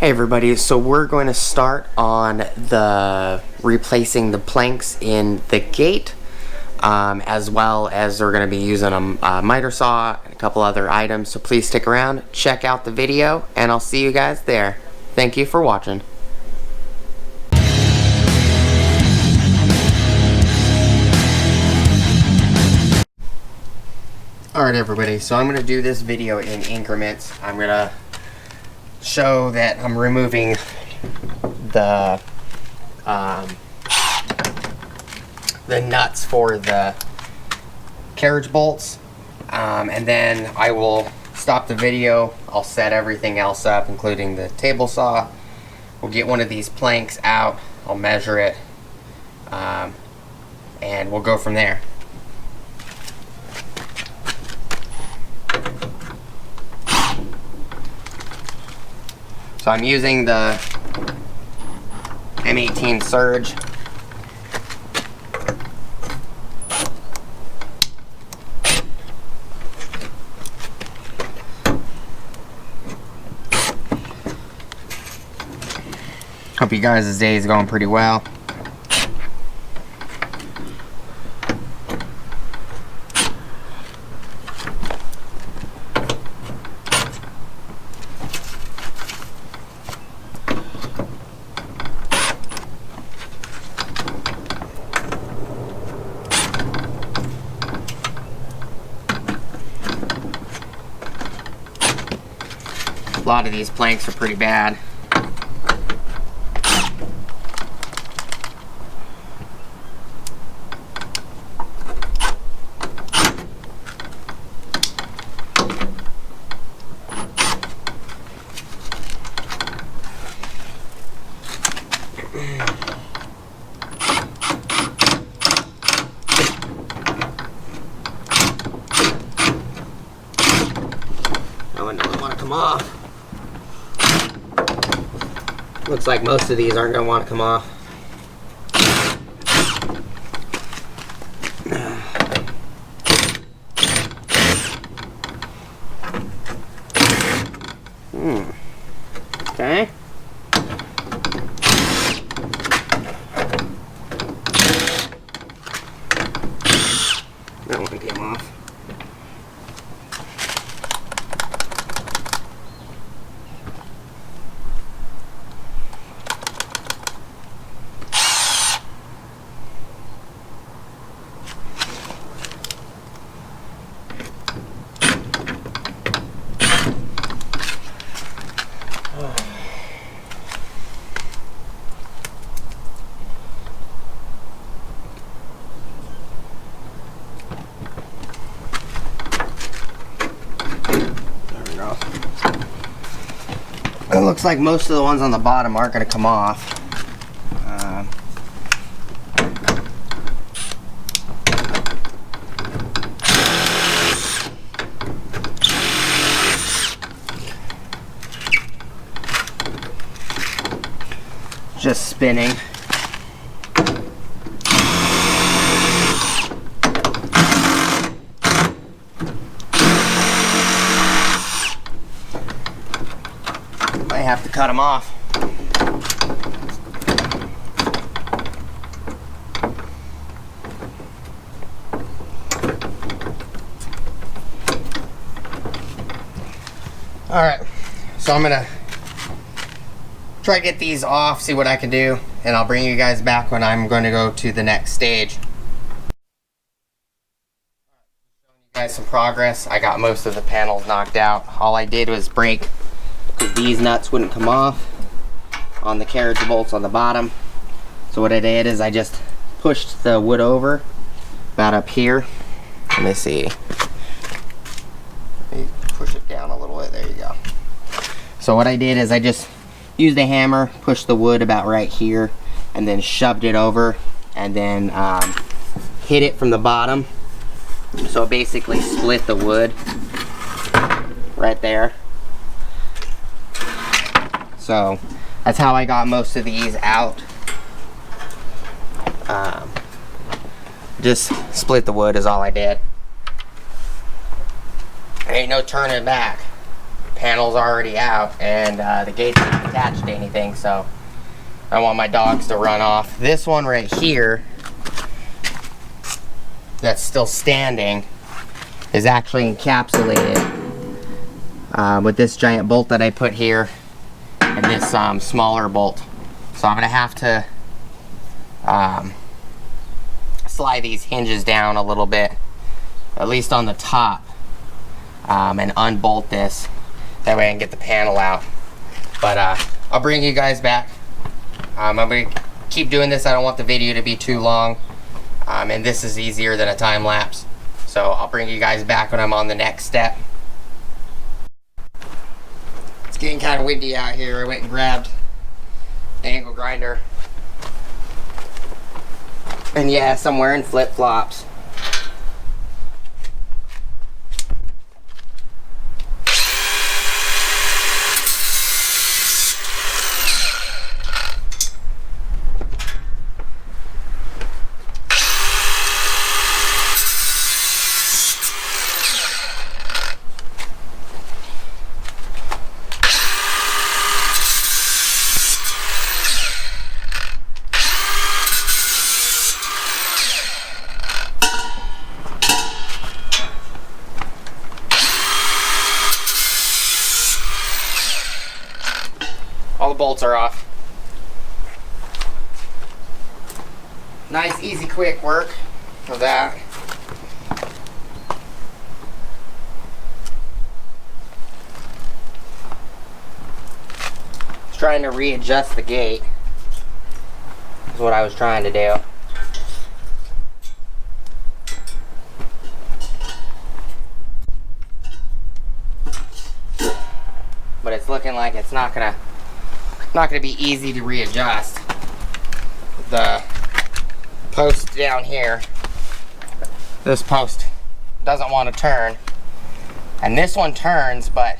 Hey everybody, so we're going to start on replacing the planks in the gate, as well as we're going to be using a miter saw and a couple other items. So please stick around, check out the video, and I'll see you guys there. Thank you for watching. Alright everybody, so I'm going to do this video in increments. I'm going to show that I'm removing the nuts for the carriage bolts, and then I will stop the video. I'll set everything else up, including the table saw. We'll get one of these planks out, I'll measure it, and we'll go from there. So I'm using the M18 Surge. Hope you guys' day is going pretty well. A lot of these planks are pretty bad. I wouldn't want to come off. Looks like most of these aren't going to want to come off. Okay. That one came off. It looks like most of the ones on the bottom aren't going to come off. Just spinning. I have to cut them off. Alright, so I'm gonna try to get these off, see what I can do, and I'll bring you guys back when I'm going to go to the next stage. Showing you guys some progress. I got most of the panels knocked out. All I did was break because these nuts wouldn't come off on the carriage bolts on the bottom. So what I did is I just pushed the wood over about up here. Let me see. Let me push it down a little bit. There you go. So what I did is I just used a hammer, pushed the wood about right here, and then shoved it over, and then hit it from the bottom. So it basically split the wood right there. So that's how I got most of these out. Just split the wood is all I did. There ain't no turning back. panel's already out and the gate's not attached to anything, so I want my dogs to run off. This one right here that's still standing is actually encapsulated with this giant bolt that I put here and this smaller bolt. So I'm gonna have to slide these hinges down a little bit, at least on the top, and unbolt this. That way I can get the panel out. But I'll bring you guys back. I'm gonna keep doing this. I don't want the video to be too long. And this is easier than a time lapse. So I'll bring you guys back when I'm on the next step. It's getting kind of windy out here. I went and grabbed the angle grinder. And yes, I'm wearing flip-flops. All the bolts are off. Nice, easy, quick work of that. Just trying to readjust the gate is what I was trying to do. But it's looking like it's not gonna be easy to readjust. The post down here, this post doesn't want to turn, and this one turns, but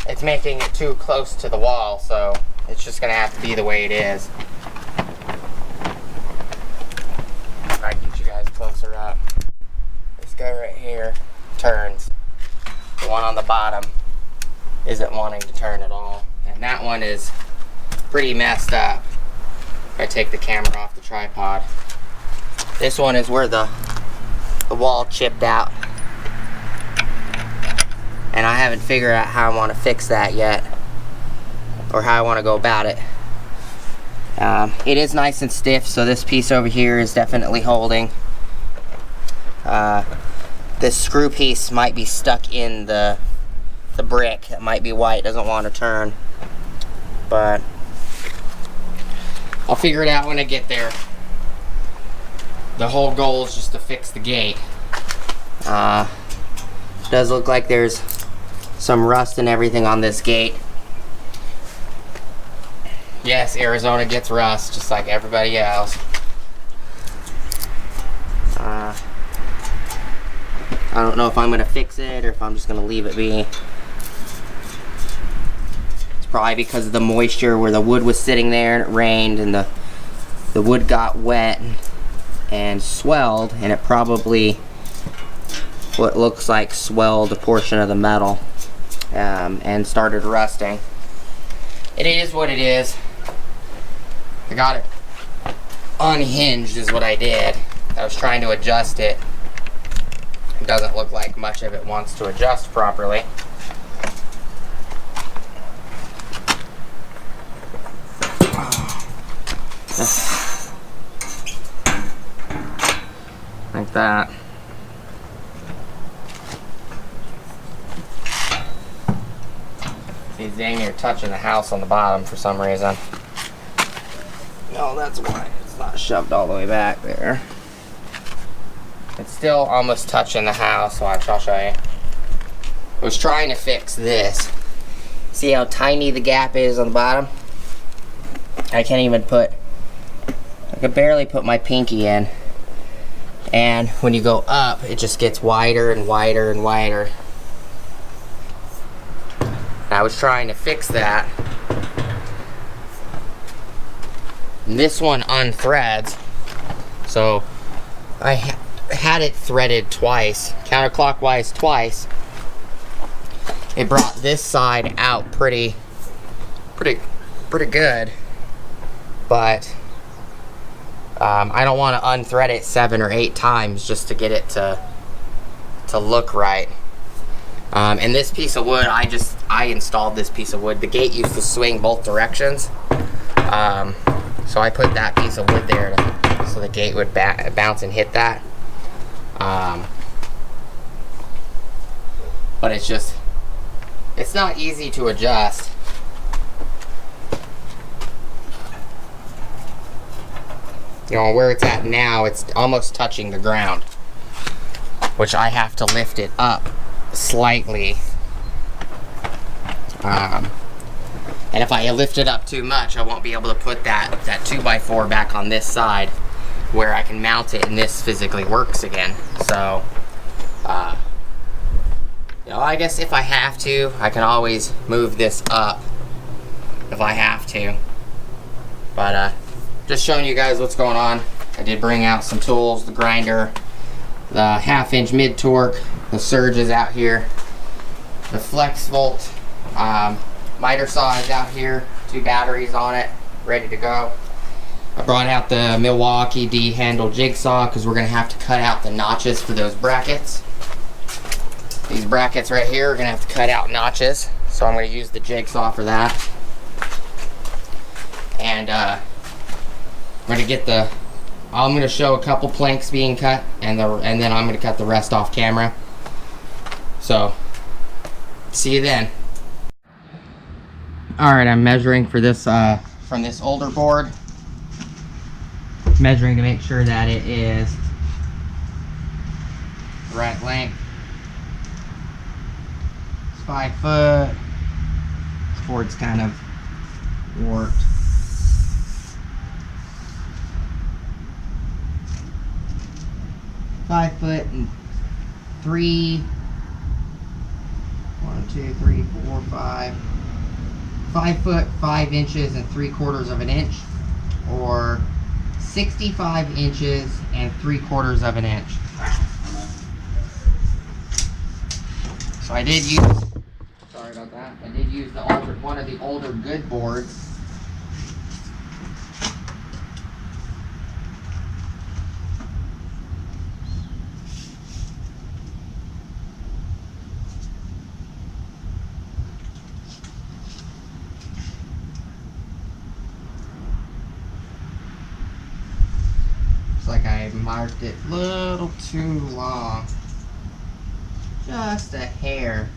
it's making it too close to the wall, so it's just gonna have to be the way it is. If I get you guys closer up, this guy right here turns. The one on the bottom isn't wanting to turn at all, and that one is pretty messed up. I take the camera off the tripod. This one is where the wall chipped out, and I haven't figured out how I want to fix that yet, or how I want to go about it. It is nice and stiff, so this piece over here is definitely holding. This screw piece might be stuck in the brick. That might be why it doesn't want to turn, but I'll figure it out when I get there. The whole goal is just to fix the gate. Does look like there's some rust and everything on this gate. Yes, Arizona gets rust just like everybody else. I don't know if I'm gonna fix it or if I'm just gonna leave it be. Probably because of the moisture where the wood was sitting there and it rained and the wood got wet and swelled, and it probably, what looks like, swelled a portion of the metal and started rusting. It is what it is. I got it unhinged is what I did. I was trying to adjust it. It doesn't look like much of it wants to adjust properly. Like that. See, dang near touching the house on the bottom for some reason. No, that's why it's not shoved all the way back there. It's still almost touching the house. Watch, I'll show you. I was trying to fix this. See how tiny the gap is on the bottom? I can't even put, I could barely put my pinky in. And when you go up, it just gets wider and wider and wider. I was trying to fix that. And this one unthreads. So I had it threaded twice, counterclockwise twice. it brought this side out pretty good, but I don't want to unthread it 7 or 8 times just to get it to look right. And this piece of wood, I installed this piece of wood. The gate used to swing both directions, so I put that piece of wood there so the gate would bounce and hit that. But it's not easy to adjust. You know, where it's at now, it's almost touching the ground, which I have to lift it up slightly. And if I lift it up too much, I won't be able to put that 2x4 back on this side where I can mount it and this physically works again. So, you know, I guess if I have to, I can always move this up if I have to. But, just showing you guys what's going on. I did bring out some tools, the grinder, the 1/2-inch mid torque, the surge is out here, the flex volt miter saw is out here, 2 batteries on it, ready to go. I brought out the Milwaukee D-handle jigsaw because we're going to have to cut out the notches for those brackets. These brackets right here are going to have to cut out notches, so I'm going to use the jigsaw for that. And I'm going to show a couple planks being cut, and then I'm going to cut the rest off camera. So, see you then. Alright, I'm measuring for this, from this older board. Measuring to make sure that it is the right length. It's 5 foot. This board's kind of warped. 5 foot and 3, 1, 2, 3, 4, 5. 5 foot 5 inches and 3/4 of an inch, or 65 inches and 3/4 of an inch. So I did use, sorry about that, I did use one of the older good boards. Like I marked it a little too long, just a hair.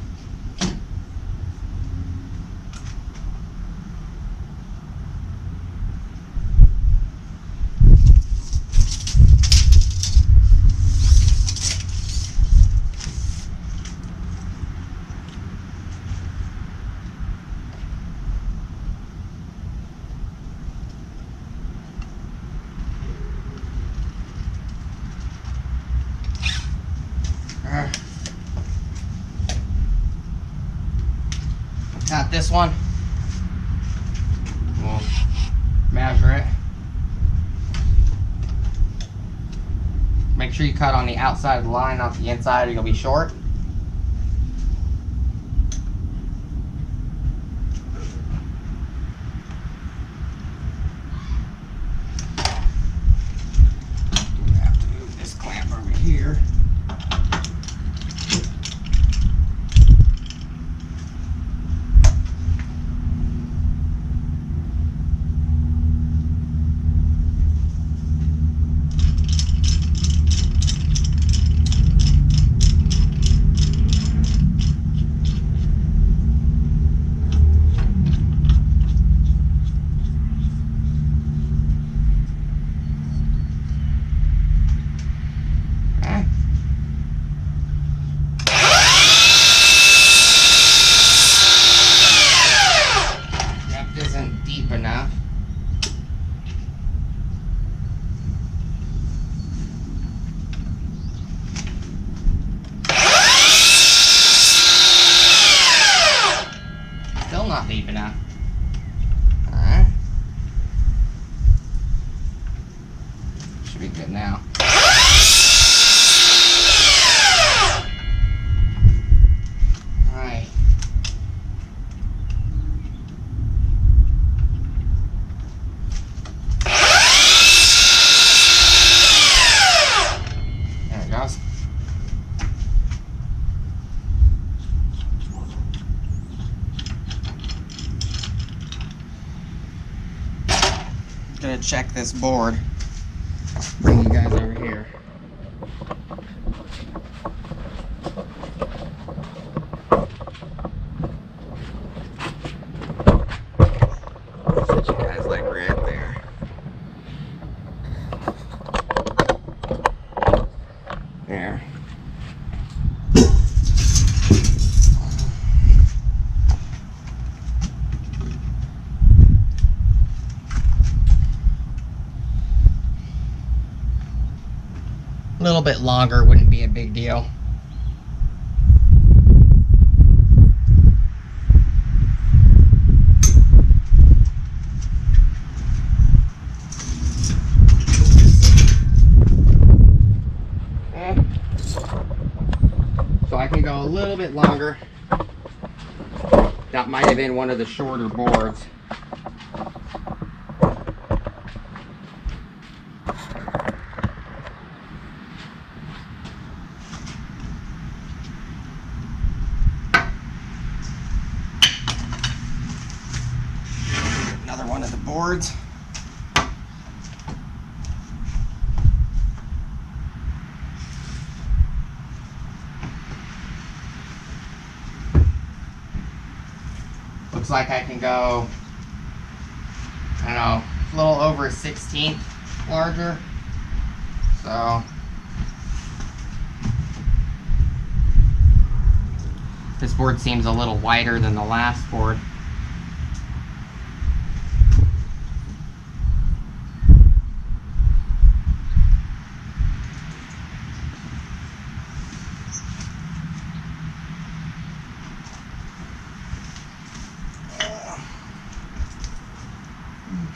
Got this one. We'll measure it. Make sure you cut on the outside of the line, not the inside, or you'll be short. We have to move this clamp over here. gonna check this board. Bring you guys over here. Set you guys like right there. There. A little bit longer wouldn't be a big deal. So I can go a little bit longer. That might have been one of the shorter boards. Another one of the boards. Looks like I can go, I don't know, a little over a 16th larger. So this board seems a little wider than the last board.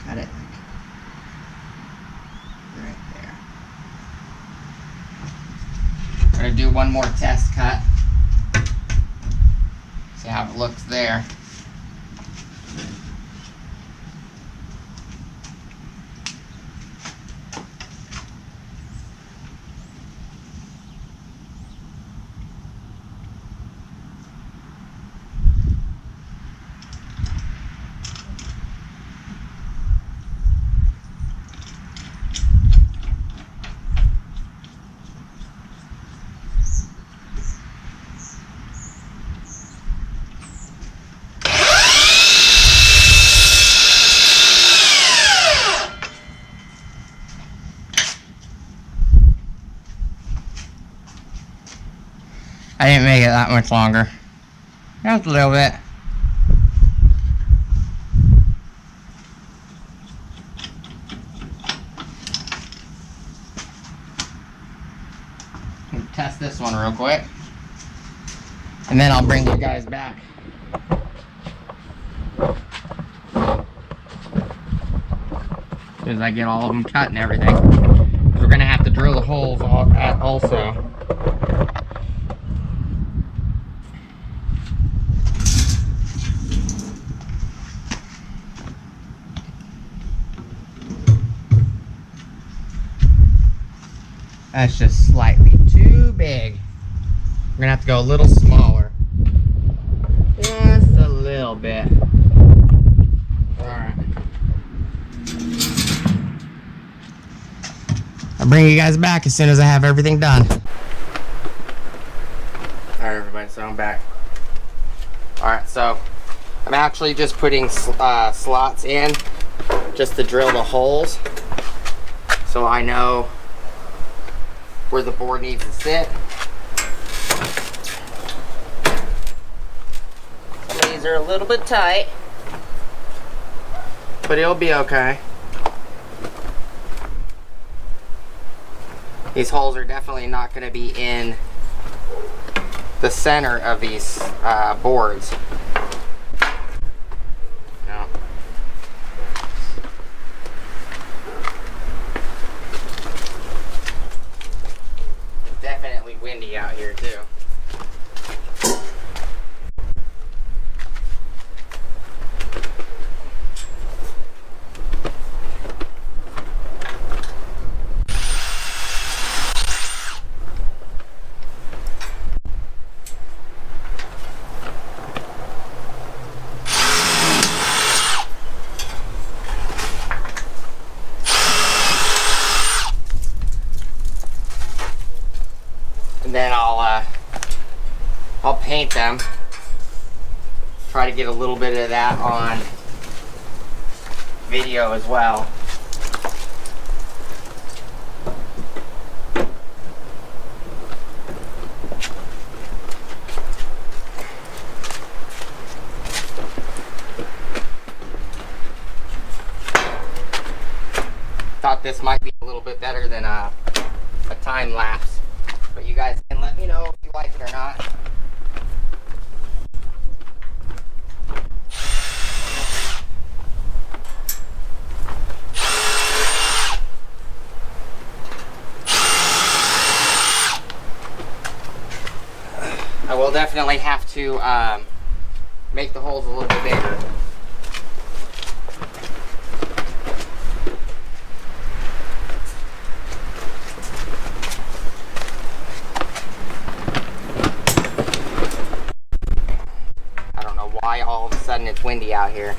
Cut it right there. I'm gonna do one more test cut. See how it looks there. I didn't make it that much longer. Just a little bit. Test this one real quick. And then I'll bring you guys back. As soon as I get all of them cut and everything. We're gonna have to drill the holes also. That's just slightly too big. We're gonna have to go a little smaller. Just a little bit. Alright. I'll bring you guys back as soon as I have everything done. Alright everybody, so I'm back. Alright, so I'm actually just putting slots in just to drill the holes so I know where the board needs to sit. Some of these are a little bit tight, but it'll be okay. These holes are definitely not going to be in the center of these boards. No. Definitely windy out here too. try to get a little bit of that on video as well. Thought this might be a little bit better than a time lapse, but you guys can let me know if you like it or not. I will definitely have to make the holes a little bit bigger. I don't know why all of a sudden it's windy out here.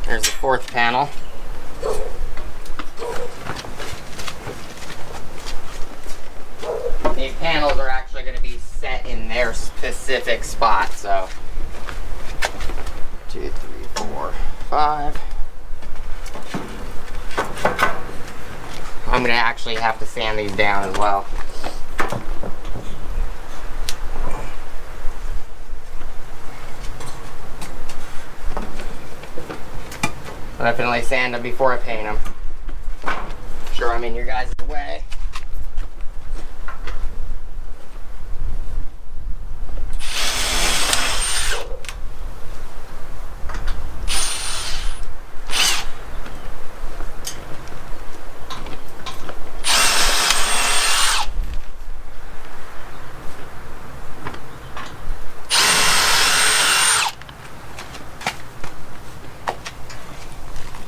There's the fourth panel. These panels are actually going to be set in their specific spot, so 2, 3, 4, 5. I'm going to actually have to sand these down as well. I'll definitely sand them before I paint them. Sure, I'm in your guys' way.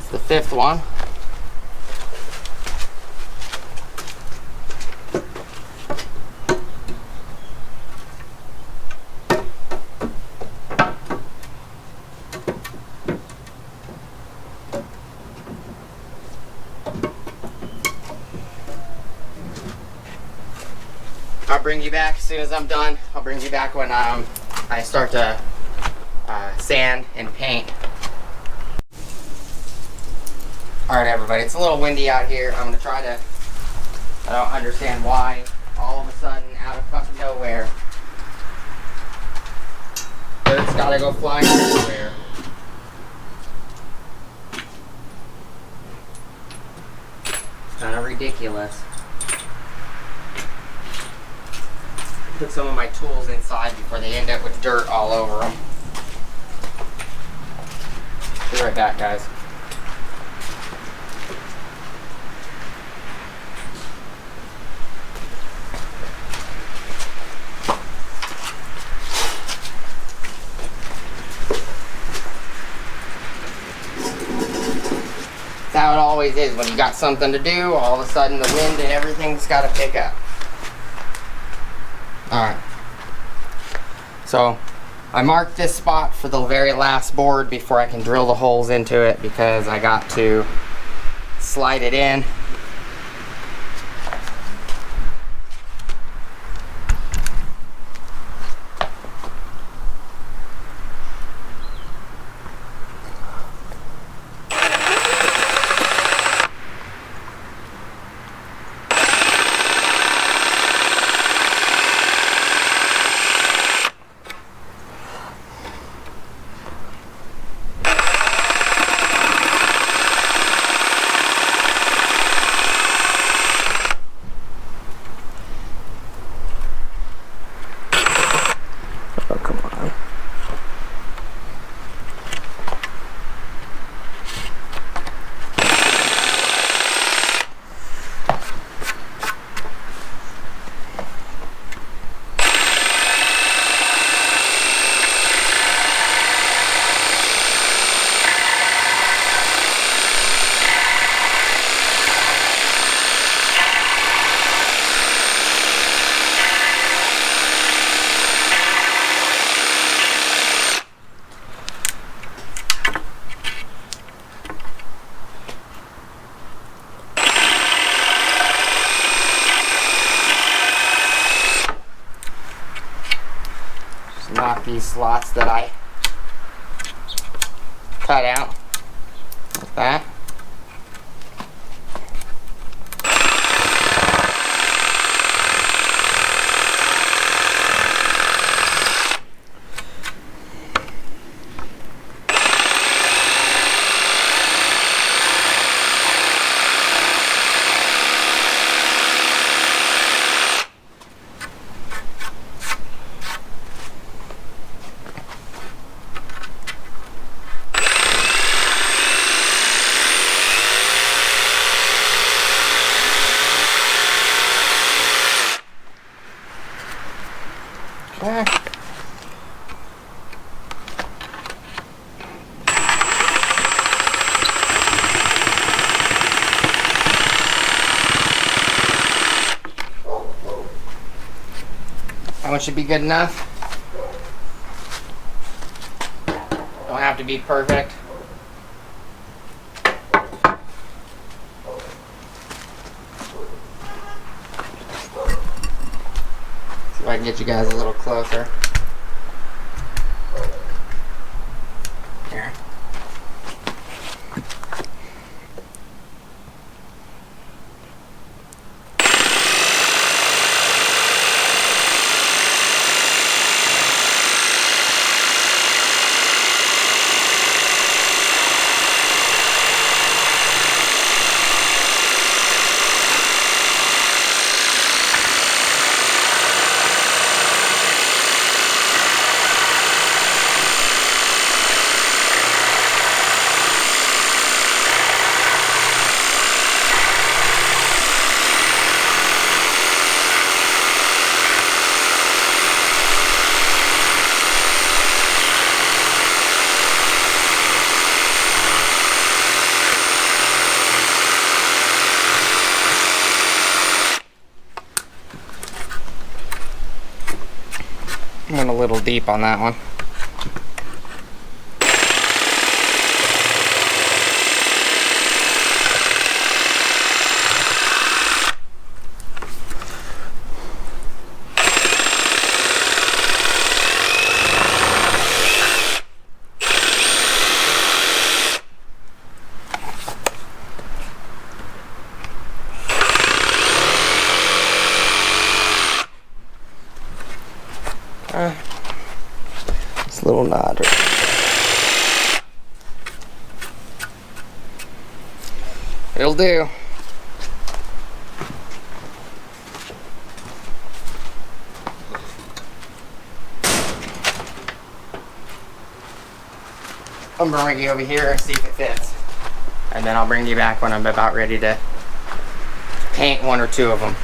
The fifth one. I'll bring you back as soon as I'm done. I'll bring you back when I start to sand and paint. Alright everybody, it's a little windy out here. I'm going to try to, I don't understand why, all of a sudden, out of fucking nowhere, birds gotta go flying everywhere. It's kind of ridiculous. Put some of my tools inside before they end up with dirt all over them. Be right back, guys. How it always is when you got something to do, all of a sudden the wind and everything's got to pick up. Alright, so I marked this spot for the very last board before I can drill the holes into it because I got to slide it in. knock these slots that I cut out like that. Okay. That one should be good enough. Don't have to be perfect. See if I can get you guys a little closer. Here. Went a little deep on that one. It's a little nod. It'll do. I'm gonna bring you over here and see if it fits. And then I'll bring you back when I'm about ready to paint one or two of them.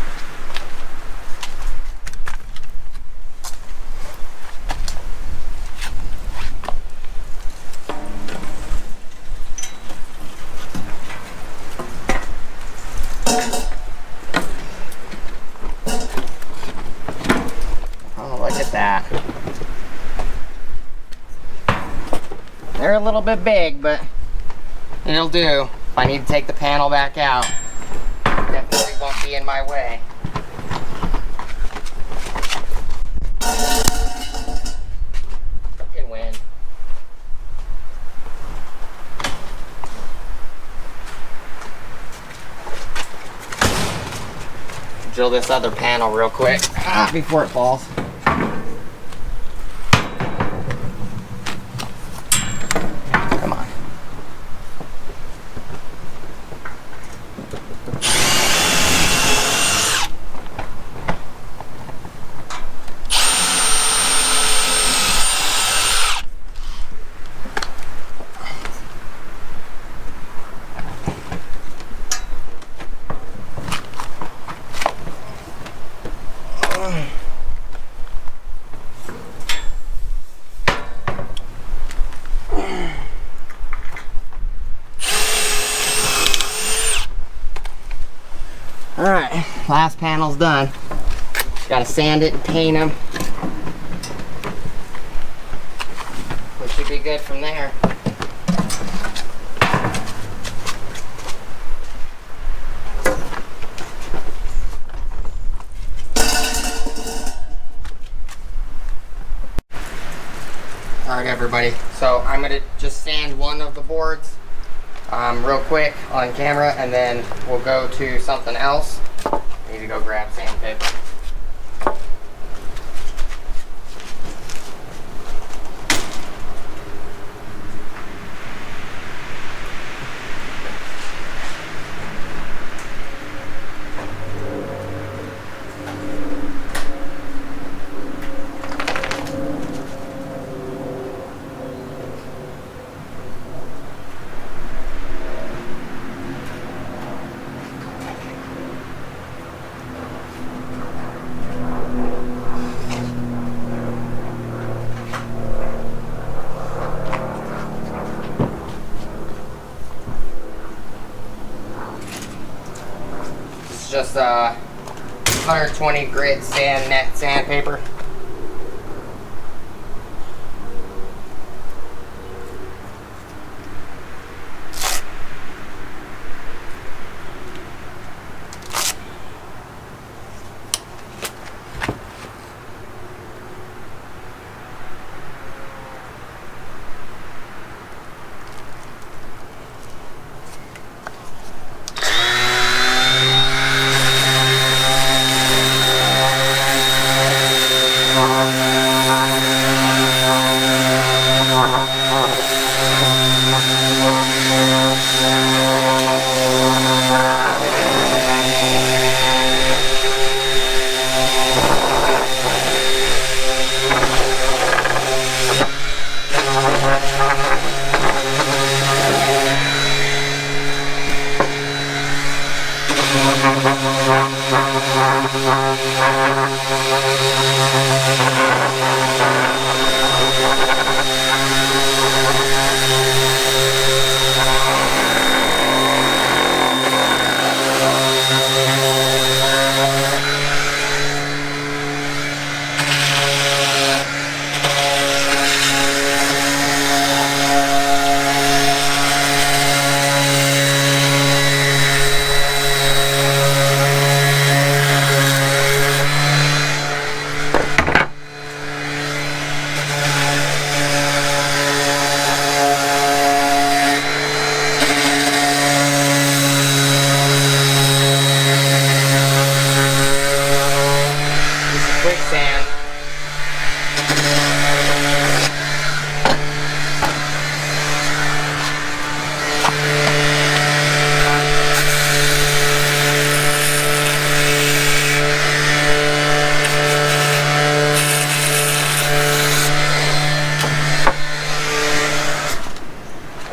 That. They're a little bit big, but it'll do. If I need to take the panel back out, definitely won't be in my way. Fucking wind. Drill this other panel real quick before it falls. Alright, last panel's done. Gotta sand it and paint them. We should be good from there. Alright everybody, so I'm going to just sand one of the boards real quick on camera, and then we'll go to something else. I need to go grab sandpaper. Just 120 grit net sandpaper.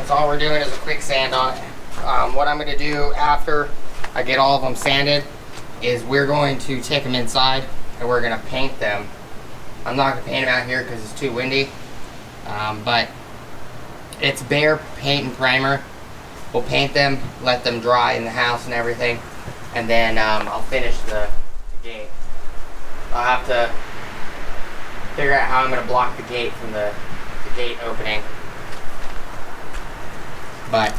All we're doing is a quick sand on it. What I'm going to do after I get all of them sanded is we're going to take them inside and we're going to paint them. I'm not going to paint them out here because it's too windy, but it's bare paint and primer. We'll paint them, let them dry in the house and everything, and then I'll finish the gate. I'll have to figure out how I'm going to block the gate from the gate opening. But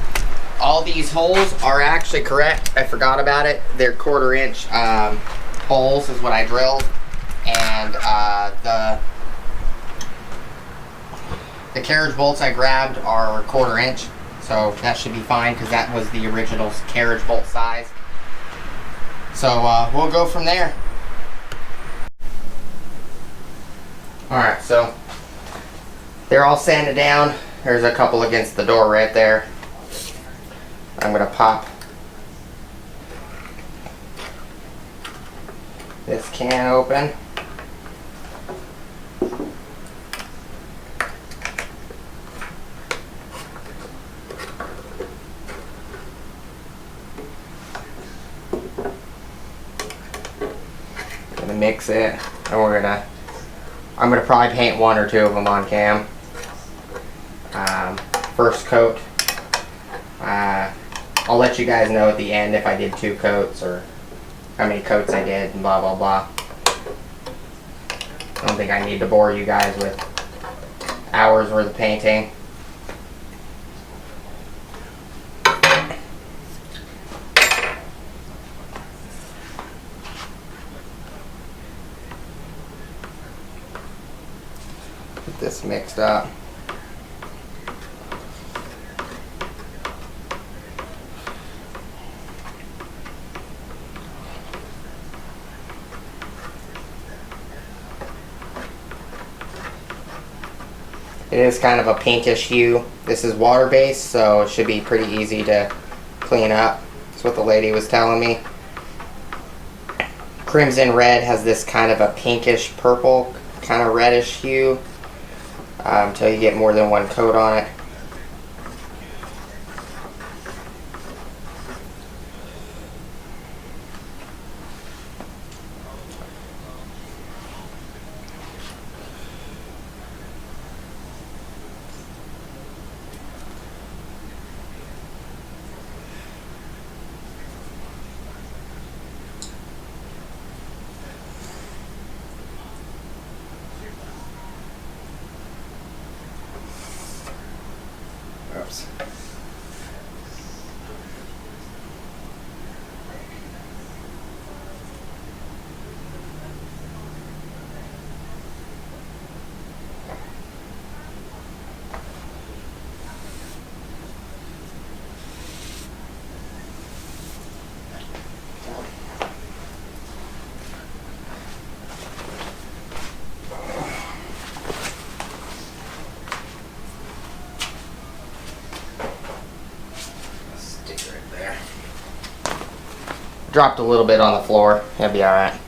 all these holes are actually correct. I forgot about it. They're 1/4 inch holes is what I drilled, and the carriage bolts I grabbed are 1/4 inch, so that should be fine because that was the original carriage bolt size. So we'll go from there. All right, so they're all sanded down. There's a couple against the door right there. I'm going to pop this can open. Gonna mix it, and I'm gonna probably paint 1 or 2 of them on cam. First coat. I'll let you guys know at the end if I did 2 coats or how many coats I did and blah blah blah. I don't think I need to bore you guys with hours worth of painting. Get this mixed up. It is kind of a pinkish hue. This is water-based, so it should be pretty easy to clean up. That's what the lady was telling me. Crimson Red has this kind of a pinkish purple, kind of reddish hue until you get more than one coat on it. Oops. Dropped a little bit on the floor. It'll be alright.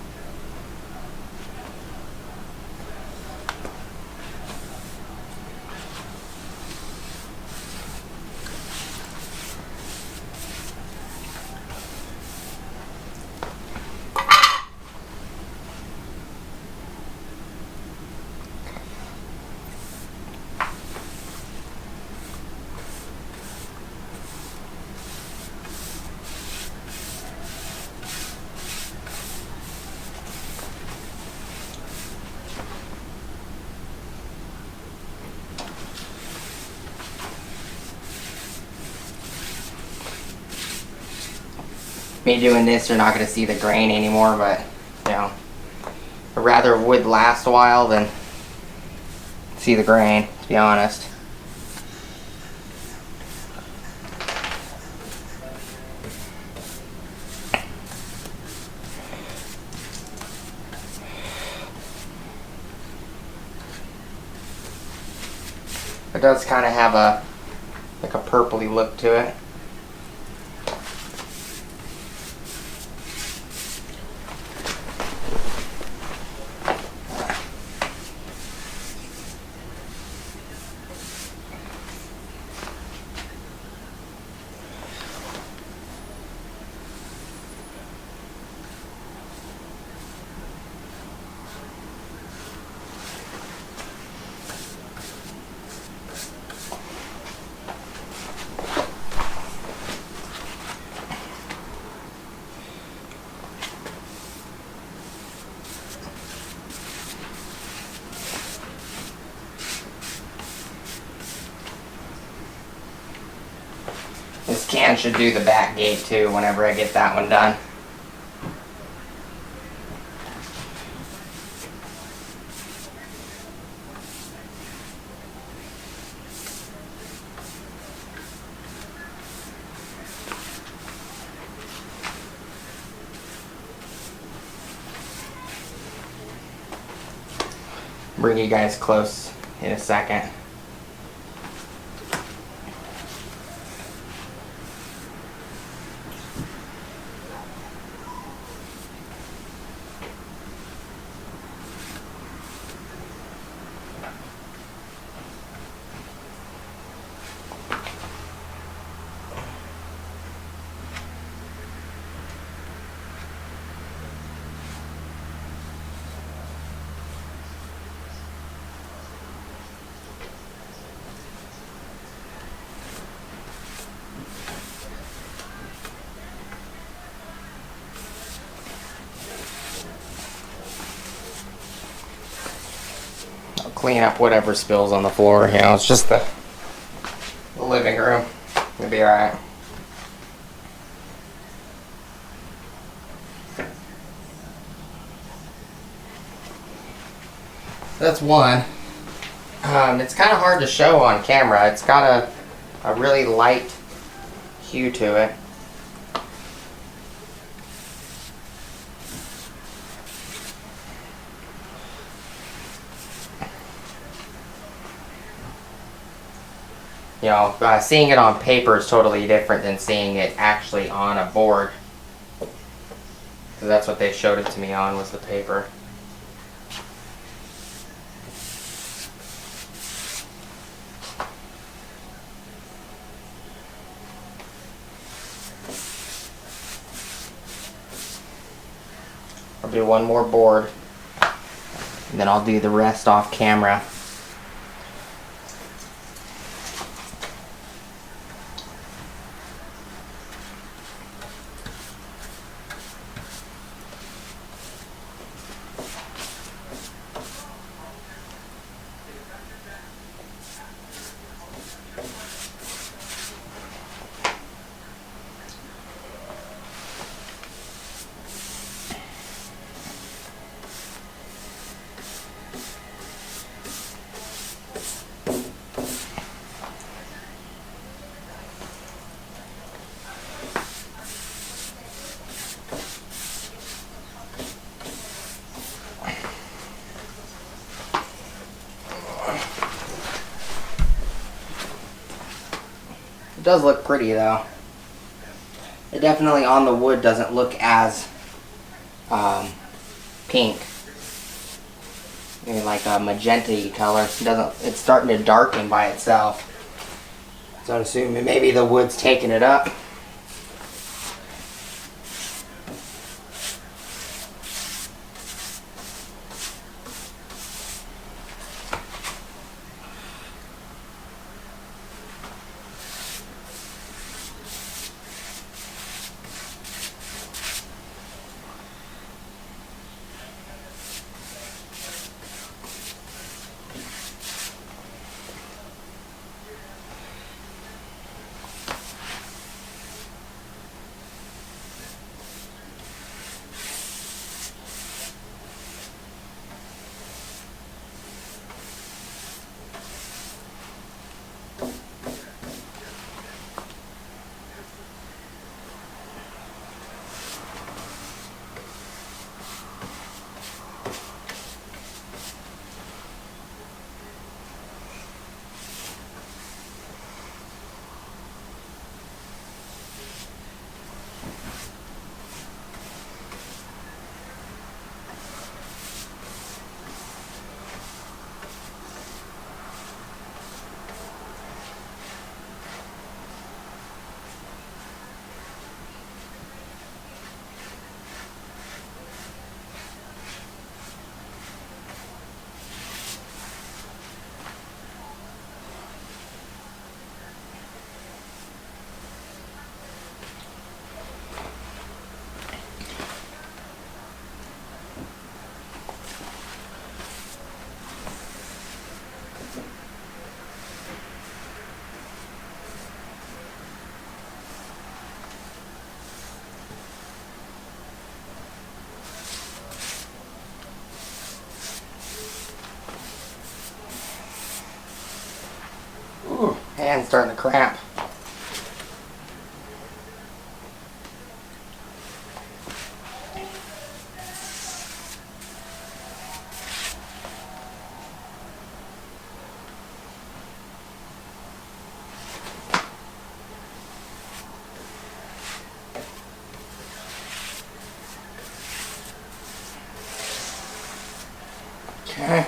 Me doing this, you're not going to see the grain anymore, but, you know, I'd rather wood last a while than see the grain, to be honest. It does kind of have a, like a purpley look to it. This can should do the back gate too whenever I get that one done. Bring you guys close in a second. Clean up whatever spills on the floor. You know, it's just the living room. It'll be alright. That's one. It's kind of hard to show on camera. It's got a really light hue to it. You know, seeing it on paper is totally different than seeing it actually on a board. Because that's what they showed it to me on, was the paper. I'll do one more board, and then I'll do the rest off camera. It does look pretty though. It definitely on the wood doesn't look as pink. I mean, like a magenta-y color. It's starting to darken by itself. So I'm assuming maybe the wood's taking it up. Hand's starting to cramp. Okay.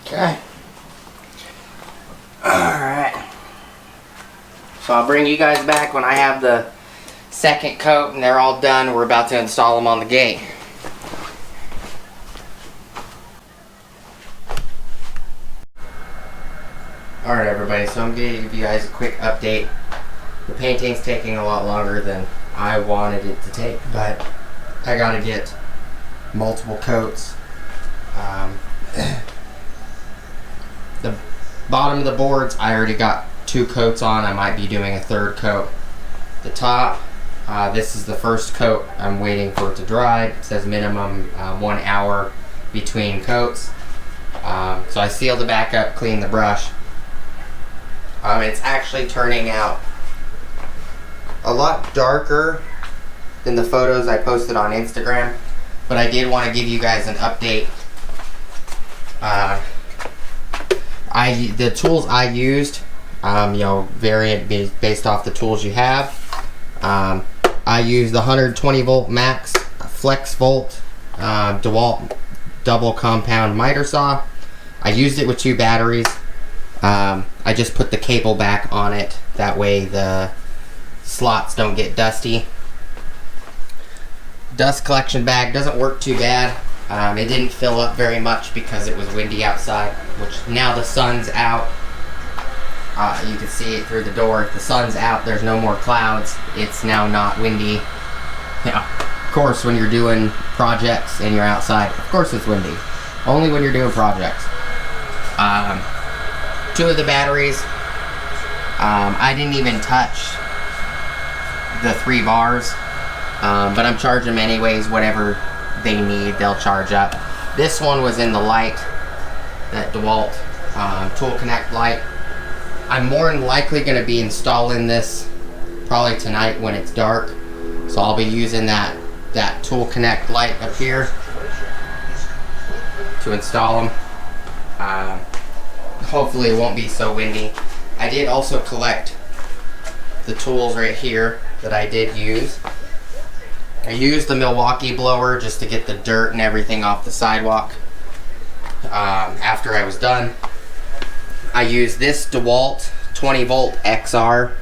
Okay. Alright. So I'll bring you guys back when I have the second coat and they're all done. We're about to install them on the gate. Alright everybody, so I'm going to give you guys a quick update. The painting's taking a lot longer than I wanted it to take, but I got to get multiple coats. The bottom of the boards, I already got 2 coats on. I might be doing a 3rd coat. The top, this is the first coat. I'm waiting for it to dry. It says minimum 1 hour between coats. So I sealed the back up, cleaned the brush. It's actually turning out a lot darker than the photos I posted on Instagram, but I did want to give you guys an update. The tools I used, vary based off the tools you have. I used the 120 volt max flex volt Dewalt double compound miter saw. I used it with 2 batteries. I just put the cable back on it, that way the slots don't get dusty. Dust collection bag doesn't work too bad. It didn't fill up very much because it was windy outside, which now the sun's out. You can see it through the door. The sun's out, there's no more clouds. It's now not windy. Yeah, of course when you're doing projects and you're outside, of course it's windy. Only when you're doing projects. 2 of the batteries, I didn't even touch the 3 bars, but I'm charging them anyways. Whatever they need, they'll charge up. This one was in the light, that Dewalt Tool Connect light. I'm more than likely going to be installing this probably tonight when it's dark, so I'll be using that Tool Connect light up here to install them. Hopefully it won't be so windy. I did also collect the tools right here that I did use. I used the Milwaukee blower just to get the dirt and everything off the sidewalk. After I was done, I used this Dewalt 20 volt XR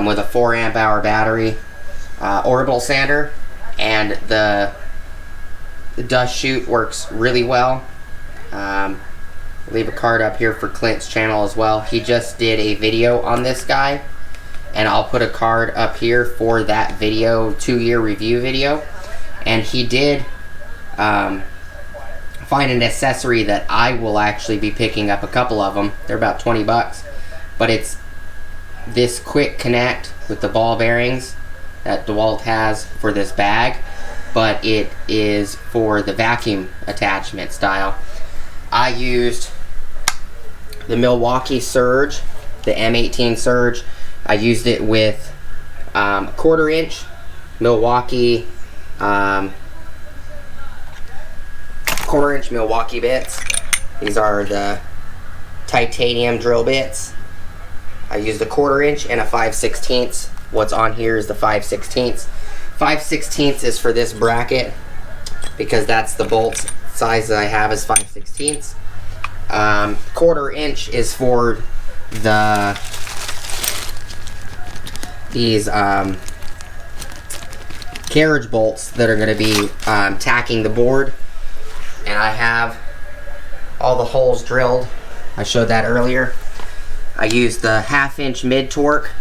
with a 4 amp hour battery, Orbital sander, and the dust chute works really well. Leave a card up here for Clint's channel as well. He just did a video on this guy, and I'll put a card up here for that video, 2-year review video. And he did find an accessory that I will actually be picking up a couple of them. They're about 20 bucks, but it's this quick connect with the ball bearings that Dewalt has for this bag, but it is for the vacuum attachment style. I used the Milwaukee Surge, the M18 Surge. I used it with 1/4 inch Milwaukee 1/4 inch Milwaukee bits. These are the titanium drill bits. I used a 1/4 inch and a 5/16. What's on here is the 5/16. 5/16 is for this bracket because that's the bolt size that I have is 5/16. 1/4 inch is for these carriage bolts that are going to be tacking the board, and I have all the holes drilled. I showed that earlier. I used the 1/2 inch mid torque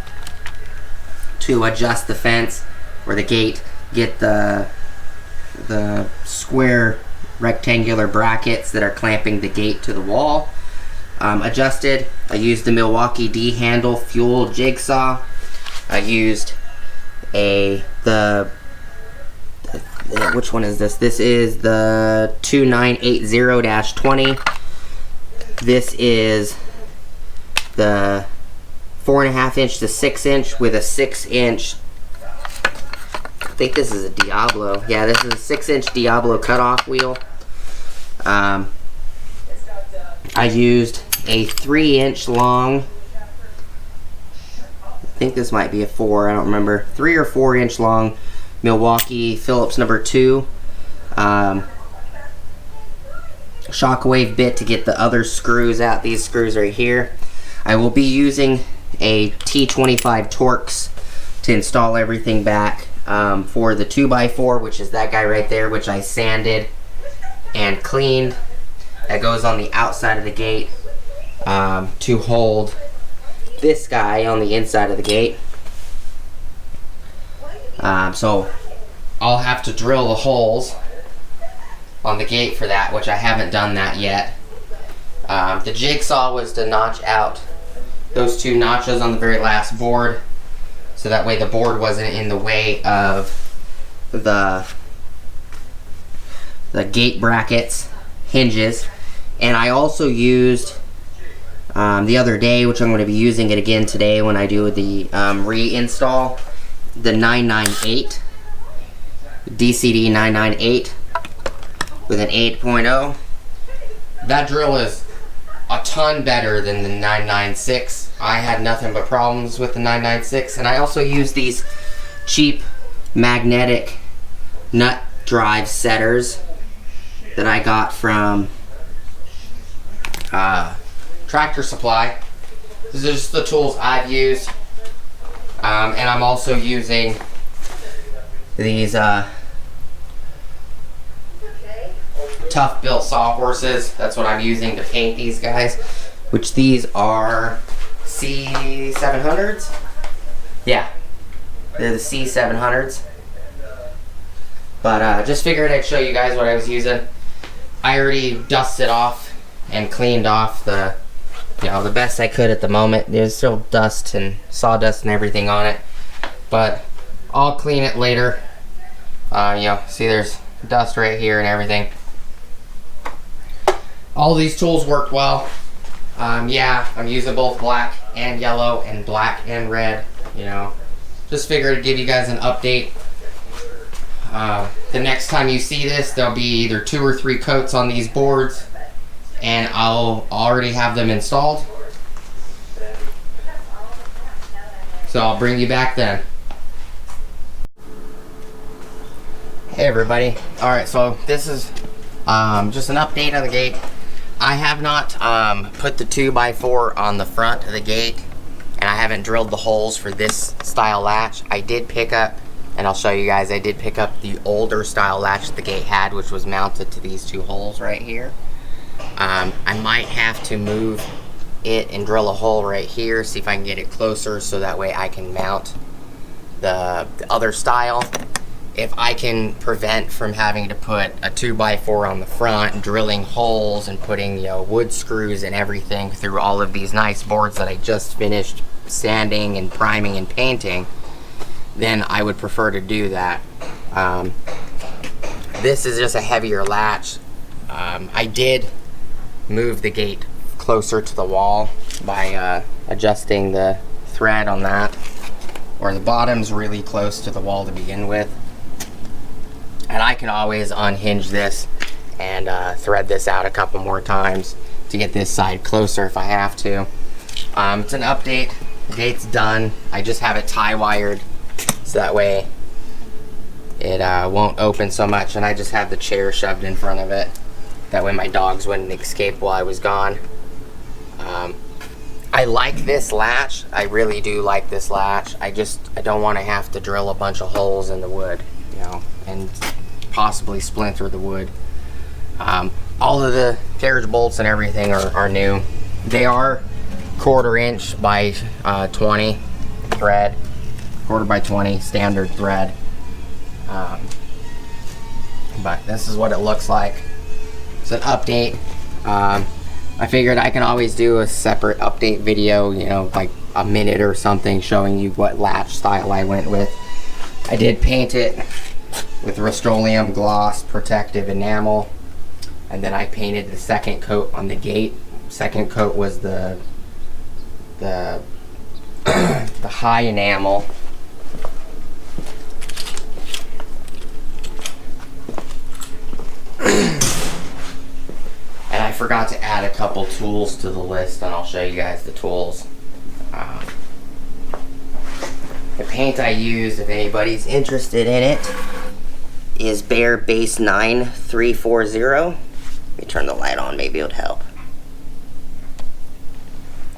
to adjust the fence or the gate, get the square rectangular brackets that are clamping the gate to the wall adjusted. I used the Milwaukee D handle fuel jigsaw. I used which one is this? This is the 2980-20. This is the 4.5 inch to 6 inch with a 6 inch. I think this is a Diablo. Yeah, this is a 6 inch Diablo cutoff wheel. I used a 3 inch long. I think this might be a 4. I don't remember. 3 or 4 inch long Milwaukee Phillips number 2 shockwave bit to get the other screws out. These screws right here. I will be using a T25 Torx to install everything back for the 2x4, which is that guy right there, which I sanded and cleaned. That goes on the outside of the gate. to hold this guy on the inside of the gate. So I'll have to drill the holes on the gate for that, which I haven't done that yet. The jigsaw was to notch out those two notches on the very last board, so that way the board wasn't in the way of the gate brackets hinges. And I also used the other day, which I'm going to be using it again today when I do the reinstall, the 998 DCD 998 with an 8.0. That drill is a ton better than the 996. I had nothing but problems with the 996, and I also use these cheap magnetic nut drive setters that I got from Tractor Supply. These are just the tools I've used, and I'm also using these tough built sawhorses. That's what I'm using to paint these guys, which these are C700s. Yeah, they're the C700s. But just figured I'd show you guys what I was using. I already dusted off and cleaned off the best I could at the moment. There's still dust and sawdust and everything on it, but I'll clean it later. See, there's dust right here and everything. All these tools worked well. Yeah, I'm using both black and yellow and black and red. Just figured I'd give you guys an update. The next time you see this, there'll be either 2 or 3 coats on these boards, and I'll already have them installed. So I'll bring you back then. Hey everybody. Alright, so this is just an update on the gate. I have not put the 2x4 on the front of the gate, and I haven't drilled the holes for this style latch. I did pick up, and I'll show you guys, I did pick up the older style latch the gate had, which was mounted to these 2 holes right here. I might have to move it and drill a hole right here, see if I can get it closer so that way I can mount the other style. If I can prevent from having to put a 2x4 on the front, drilling holes and putting wood screws and everything through all of these nice boards that I just finished sanding and priming and painting, then I would prefer to do that. This is just a heavier latch. I did move the gate closer to the wall by adjusting the thread on that, or the bottom's really close to the wall to begin with. And I can always unhinge this and thread this out a couple more times to get this side closer if I have to. It's an update. The gate's done. I just have it tie wired so that way it won't open so much, and I just have the chair shoved in front of it. That way my dogs wouldn't escape while I was gone. I like this latch. I really do like this latch. I don't want to have to drill a bunch of holes in the wood, and possibly splinter the wood. All of the carriage bolts and everything are new. They are 1/4 inch by 20 thread, 1/4 by 20 standard thread. But this is what it looks like. It's an update. I figured I can always do a separate update video, like a minute or something, showing you what latch style I went with. I did paint it with Rust-Oleum gloss protective enamel, and then I painted the second coat on the gate. Second coat was the the high enamel. And I forgot to add a couple tools to the list, and I'll show you guys the tools. The paint I used, if anybody's interested in it, is Bear Base 9340. Let me turn the light on, maybe it would help.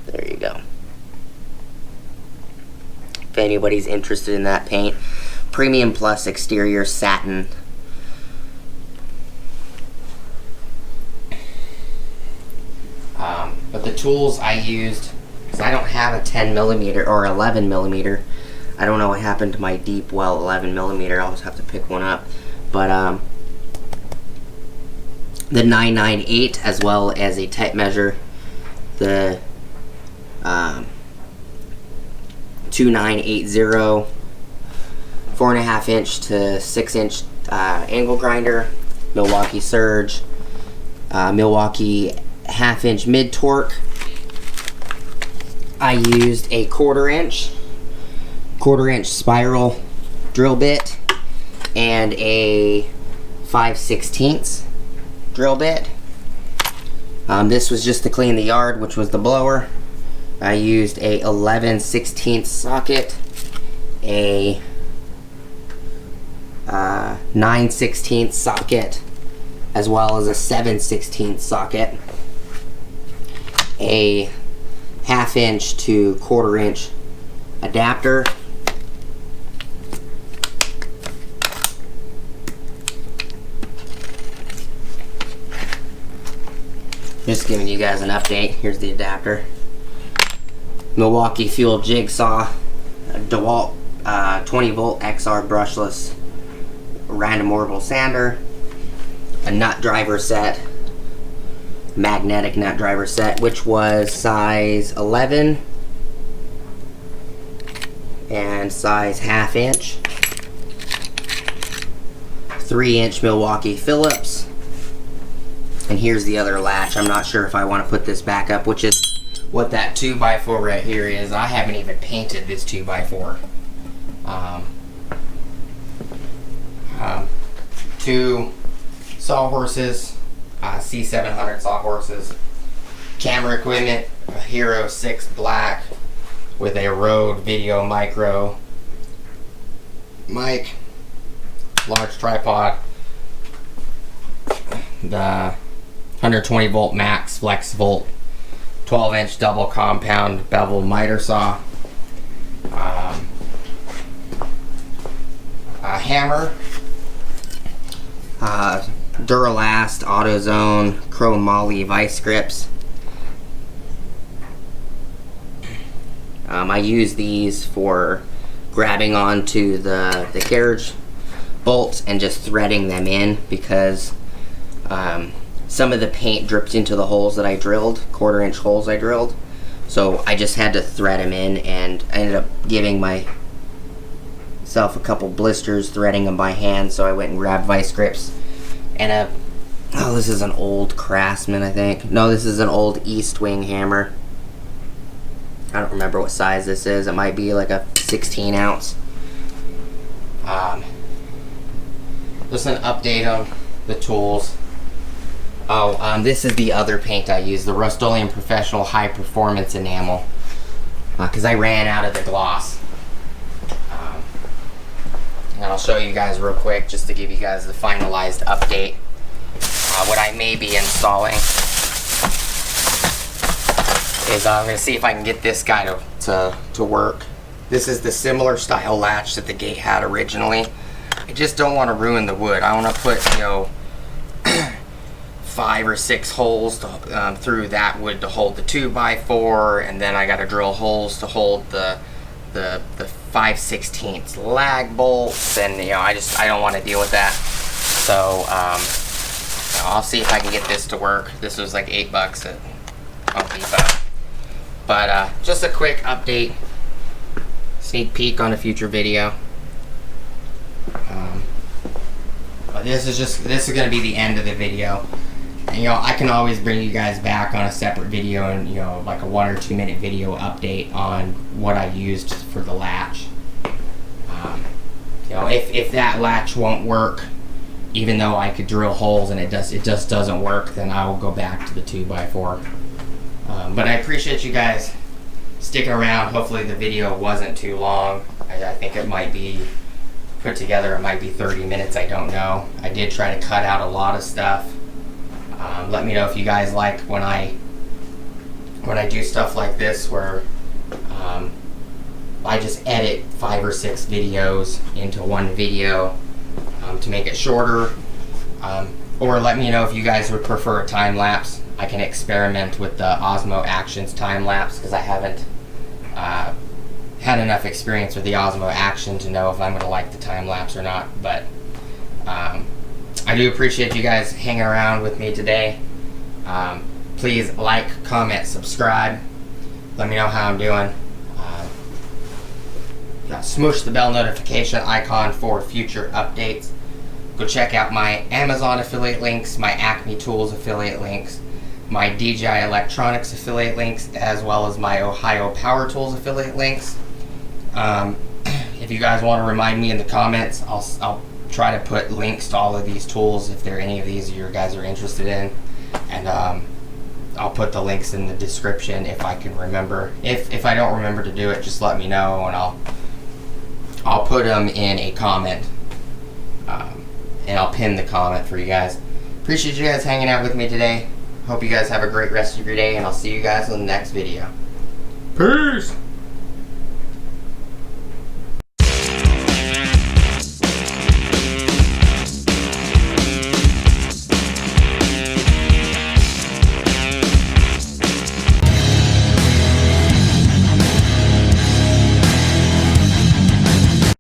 There you go. If anybody's interested in that paint, Premium Plus exterior satin. But the tools I used, because I don't have a 10 millimeter or 11 millimeter. I don't know what happened to my deep well 11 millimeter. I'll just have to pick one up. But the 998, as well as a tape measure, the 2980 4.5 inch to 6 inch angle grinder, Milwaukee Surge, Milwaukee 1/2 inch mid torque. I used a 1/4 inch spiral drill bit and a 5/16 drill bit. This was just to clean the yard, which was the blower. I used a 11/16 socket, a 9/16 socket, as well as a 7/16 socket, a 1/2 inch to 1/4 inch adapter, just giving you guys an update. Here's the adapter. Milwaukee fuel jigsaw, a Dewalt 20 volt XR brushless random orbital sander, a nut driver set, magnetic nut driver set, which was size 11 and size 1/2 inch, 3 inch Milwaukee Phillips. And here's the other latch. I'm not sure if I want to put this back up, which is what that 2x4 right here is. I haven't even painted this 2x4. Two sawhorses, C700 sawhorses, camera equipment, a Hero 6 black with a Rode Video Micro mic, large tripod, the 120 volt max flex volt 12 inch double compound bevel miter saw, a hammer, Duralast AutoZone Chrome Moly vice grips. I use these for grabbing onto the carriage bolts and just threading them in, because some of the paint dripped into the holes that I drilled, 1/4 inch holes I drilled. So I just had to thread them in, and I ended up giving myself a couple blisters threading them by hand. So I went and grabbed vice grips and oh, this is an old Craftsman, I think. No, this is an old East Wing hammer. I don't remember what size this is. It might be like a 16 ounce. Just an update on the tools. Oh, this is the other paint I use, the Rust-Oleum Professional High Performance Enamel, because I ran out of the gloss. And I'll show you guys real quick, just to give you guys the finalized update. What I may be installing is I'm going to see if I can get this guy to work. This is the similar style latch that the gate had originally. I just don't want to ruin the wood. I want to put, you know, 5 or 6 holes to, through that wood to hold the 2x4, and then I got to drill holes to hold the 5/16 lag bolts, and you know, I don't want to deal with that. So I'll see if I can get this to work. This was like $8 at Home Depot. But just a quick update, sneak peek on a future video. This is going to be the end of the video. And, you know, I can always bring you guys back on a separate video, and, you know, like a 1 or 2 minute video update on what I used for the latch. You know, if that latch won't work, even though I could drill holes and it just doesn't work, then I will go back to the 2x4. But I appreciate you guys sticking around. Hopefully the video wasn't too long. I think it might be put together, it might be 30 minutes, I don't know. I did try to cut out a lot of stuff. Let me know if you guys like when I do stuff like this, where I just edit 5 or 6 videos into one video to make it shorter. Or let me know if you guys would prefer a time lapse. I can experiment with the Osmo Action's time lapse because I haven't had enough experience with the Osmo Action to know if I'm going to like the time lapse or not. But I do appreciate you guys hanging around with me today. Please like, comment, subscribe. Let me know how I'm doing. Smoosh the bell notification icon for future updates. Go check out my Amazon affiliate links, my Acme Tools affiliate links, my DJI Electronics affiliate links, as well as my Ohio Power Tools affiliate links. If you guys want to remind me in the comments, I'll try to put links to all of these tools if there are any of these you guys are interested in. And I'll put the links in the description if I can remember. If I don't remember to do it, just let me know and I'll put them in a comment. And I'll pin the comment for you guys. Appreciate you guys hanging out with me today. Hope you guys have a great rest of your day, and I'll see you guys in the next video. Peace!